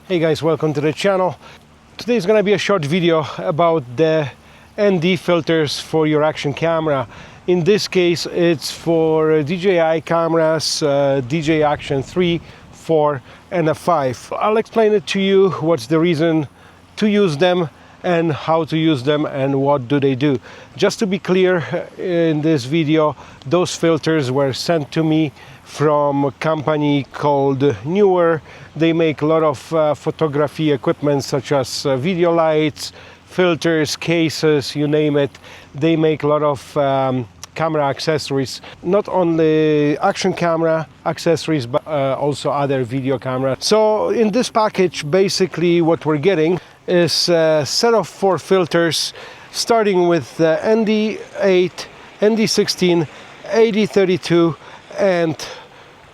Hey guys, welcome to the channel. Today is going to be a short video about the ND filters for your action camera. In this case, it's for DJI cameras, DJI Action 3, 4 and a 5. I'll explain it to you, what's the reason to use them and how to use them and what do they do. Just to be clear, in this video, those filters were sent to me from a company called Neewer. They make a lot of photography equipment such as video lights, filters, cases, you name it. They make a lot of camera accessories, not only action camera accessories but also other video camera. So in this package, basically what we're getting is a set of 4 filters, starting with ND8, ND16, AD32 and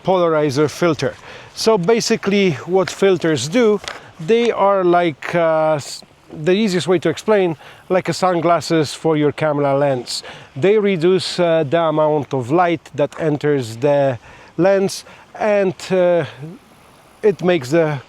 polarizer filter. So basically what filters do, they are like the easiest way to explain, like a sunglasses for your camera lens. They reduce the amount of light that enters the lens, and it makes the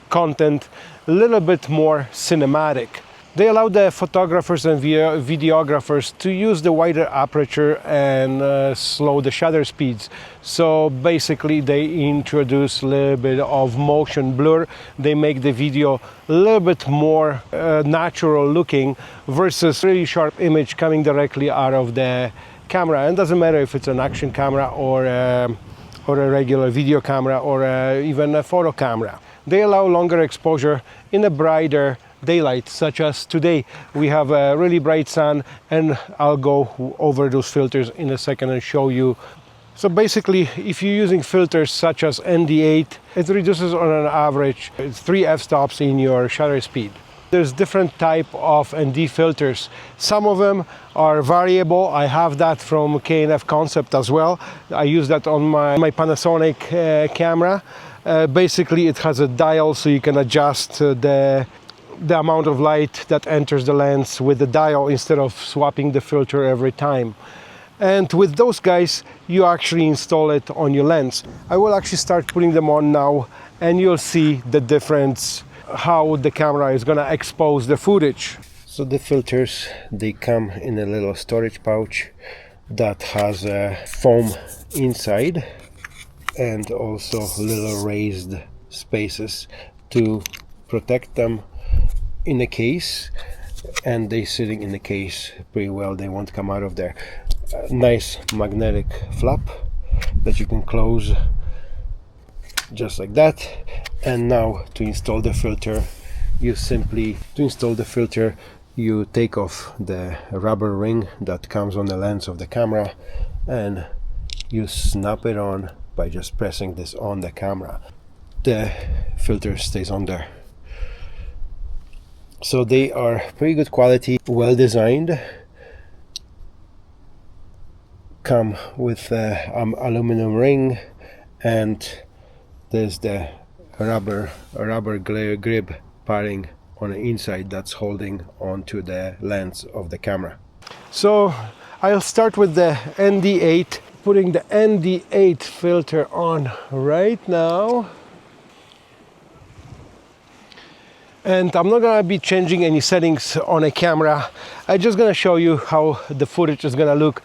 content a little bit more cinematic. They allow the photographers and videographers to use the wider aperture and slow the shutter speeds. So basically they introduce a little bit of motion blur. They make the video a little bit more natural looking versus really sharp image coming directly out of the camera. And it doesn't matter if it's an action camera or a regular video camera or even a photo camera. They allow longer exposure in a brighter daylight, such as today. We have a really bright sun, and I'll go over those filters in a second and show you. So basically, if you're using filters such as ND8, it reduces on an average 3 f-stops in your shutter speed. There's different type of ND filters. Some of them are variable. I have that from K&F Concept as well. I use that on my Panasonic camera. Basically, it has a dial, so you can adjust the amount of light that enters the lens with the dial instead of swapping the filter every time. And with those guys, you actually install it on your lens. I will actually start putting them on now, and you'll see the difference, how the camera is gonna expose the footage. So the filters, they come in a little storage pouch that has a foam inside and also little raised spaces to protect them in the case, and they sitting in the case pretty well. They won't come out of there. Nice magnetic flap that you can close just like that. And now to install the filter, you take off the rubber ring that comes on the lens of the camera, and you snap it on by just pressing this on the camera. The filter stays on there. So they are pretty good quality, well designed. Come with aluminum ring, and there's the rubber grip padding on the inside that's holding onto the lens of the camera. So I'll start with the ND8, putting the ND8 filter on right now. And I'm not gonna be changing any settings on a camera. I'm just gonna show you how the footage is gonna look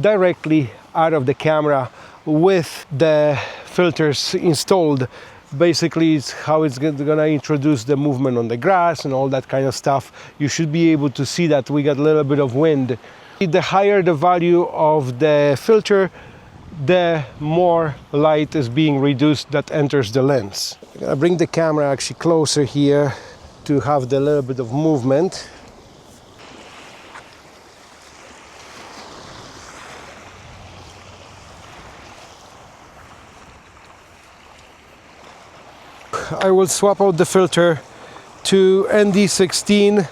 directly out of the camera with the filters installed. Basically, it's how it's gonna introduce the movement on the grass and all that kind of stuff. You should be able to see that we got a little bit of wind. The higher the value of the filter, the more light is being reduced that enters the lens. I'm gonna bring the camera actually closer here to have the little bit of movement. I will swap out the filter to ND16,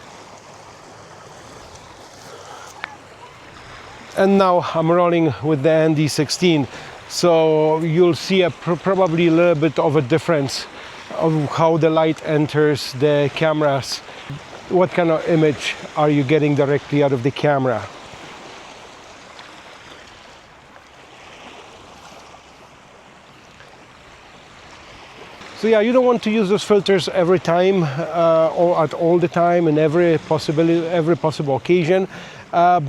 and now I'm rolling with the ND16. So you'll see probably a little bit of a difference of how the light enters the cameras. What kind of image are you getting directly out of the camera? So yeah, you don't want to use those filters every time or at all the time in every possible occasion.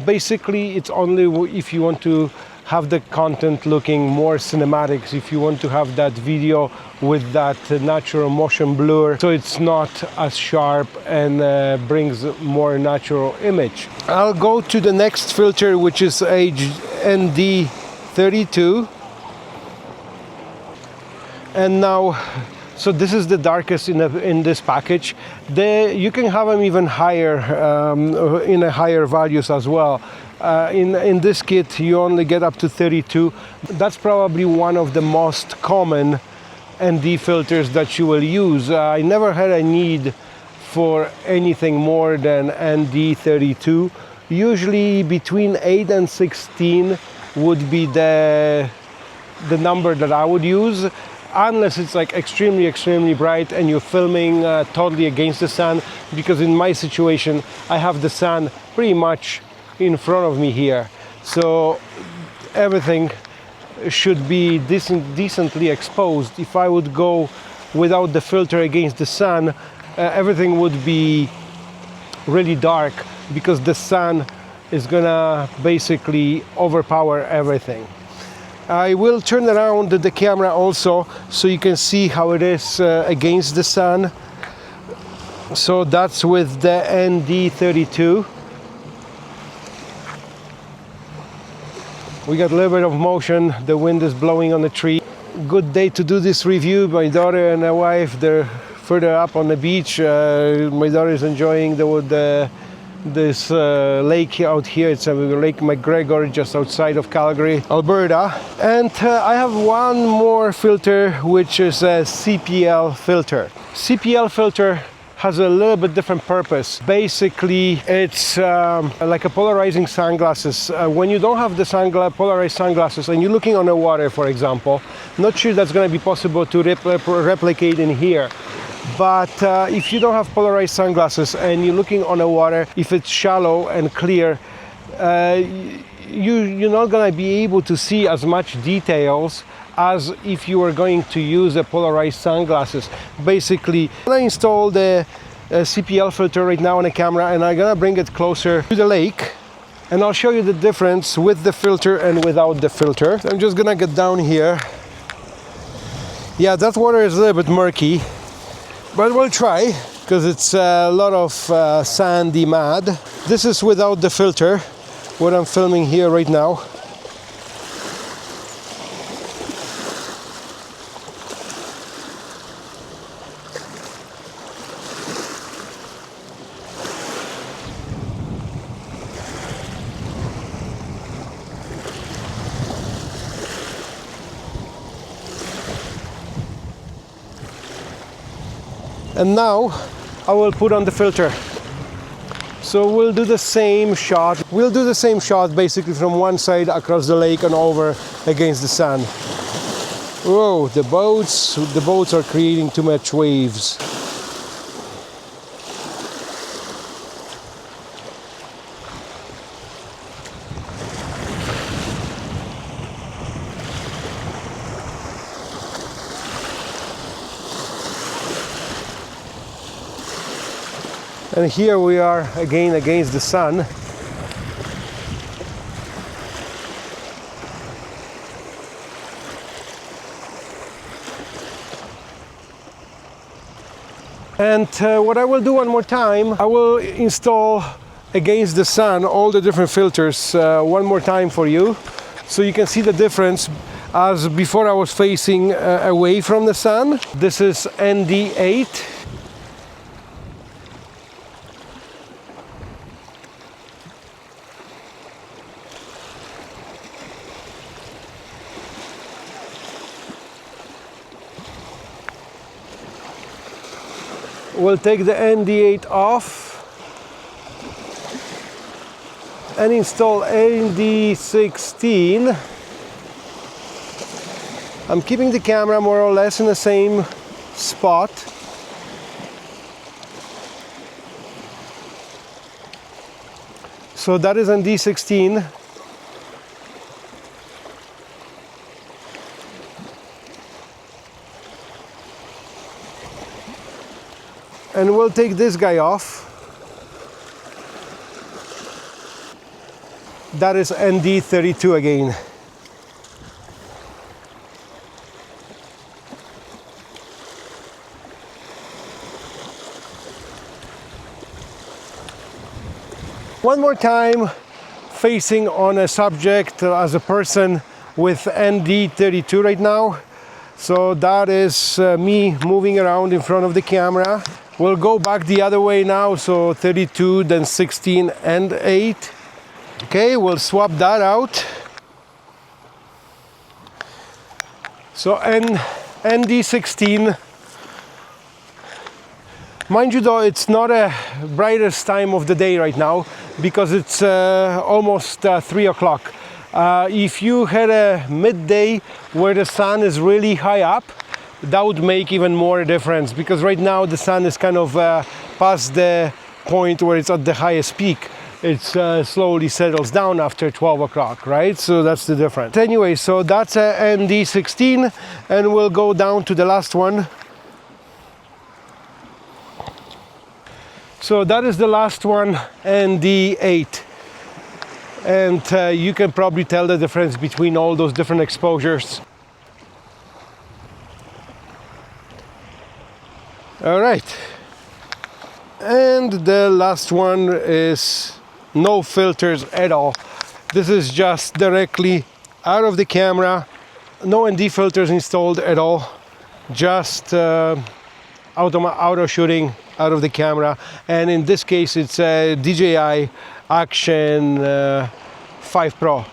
Basically, it's only if you want to have the content looking more cinematics, if you want to have that video with that natural motion blur, so it's not as sharp and brings more natural image. I'll go to the next filter, which is ND 32. And now, so this is the darkest in this package. You can have them even higher, in a higher values as well. In this kit, you only get up to 32. That's probably one of the most common ND filters that you will use. I never had a need for anything more than ND 32. Usually between 8 and 16 would be the number that I would use, unless it's like extremely bright and you're filming totally against the sun, because in my situation I have the sun pretty much in front of me here, so everything should be decently exposed. If I would go without the filter against the sun, everything would be really dark, because the sun is gonna basically overpower everything. I will turn around the camera also so you can see how it is against the sun. So that's with the ND 32. We got a little bit of motion, the wind is blowing on the tree. Good day to do this review. My daughter and my wife, they're further up on the beach. My daughter is enjoying this lake out here. It's Lake McGregor, just outside of Calgary, Alberta. And I have one more filter, which is a CPL filter. CPL filter has a little bit different purpose. Basically, it's like a polarizing sunglasses. When you don't have the polarized sunglasses and you're looking on the water, for example, not sure that's going to be possible to replicate in here. But if you don't have polarized sunglasses and you're looking on the water, if it's shallow and clear, you're not going to be able to see as much details as if you were going to use a polarized sunglasses. Basically, I installed the CPL filter right now on the camera, and I'm gonna bring it closer to the lake, and I'll show you the difference with the filter and without the filter. So I'm just gonna get down here. Yeah, that water is a little bit murky, but we'll try, because it's a lot of sandy mud. This is without the filter, what I'm filming here right now. And now I will put on the filter. So we'll do the same shot. We'll do the same shot basically from one side across the lake and over against the sun. Whoa, the boats are creating too much waves. And here we are again against the sun. And what I will do one more time, I will install against the sun all the different filters one more time for you, so you can see the difference. As before I was facing away from the sun. This is ND8. We'll take the ND8 off and install ND16. I'm keeping the camera more or less in the same spot. So that is ND16. And we'll take this guy off. That is ND32 again. One more time, facing on a subject as a person with ND32 right now. So that is me moving around in front of the camera. We'll go back the other way now, so 32, then 16 and 8. Okay, we'll swap that out. So ND16. Mind you though, it's not a brightest time of the day right now because it's almost 3 o'clock. If you had a midday where the sun is really high up, that would make even more difference, because right now the sun is kind of past the point where it's at the highest peak. It slowly settles down after 12 o'clock, right? So that's the difference. Anyway, so that's a ND16, and we'll go down to the last one. So that is the last one, ND8. And you can probably tell the difference between all those different exposures. All right. And the last one is no filters at all. This is just directly out of the camera. No ND filters installed at all. Just auto shooting out of the camera. And in this case, it's a DJI Action 5 Pro.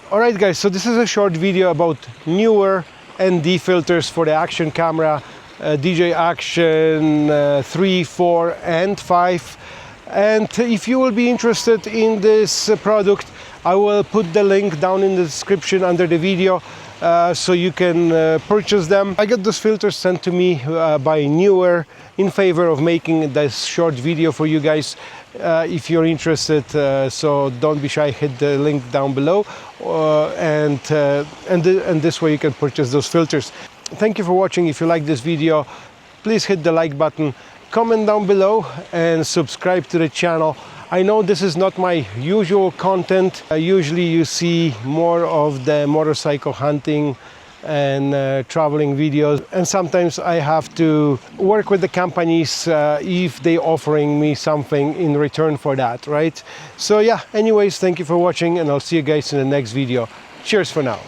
Alright guys, so this is a short video about Neewer ND filters for the action camera, DJI Action 3, 4 and 5. And if you will be interested in this product, I will put the link down in the description under the video so you can purchase them. I got those filters sent to me by Neewer in favor of making this short video for you guys. If you're interested, so don't be shy, hit the link down below, and this way you can purchase those filters. Thank you for watching. If you like this video, please hit the like button, comment down below and subscribe to the channel. I know this is not my usual content. Usually you see more of the motorcycle hunting and traveling videos, and sometimes I have to work with the companies if they offering me something in return for that, right? So yeah, anyways, thank you for watching, and I'll see you guys in the next video. Cheers for now.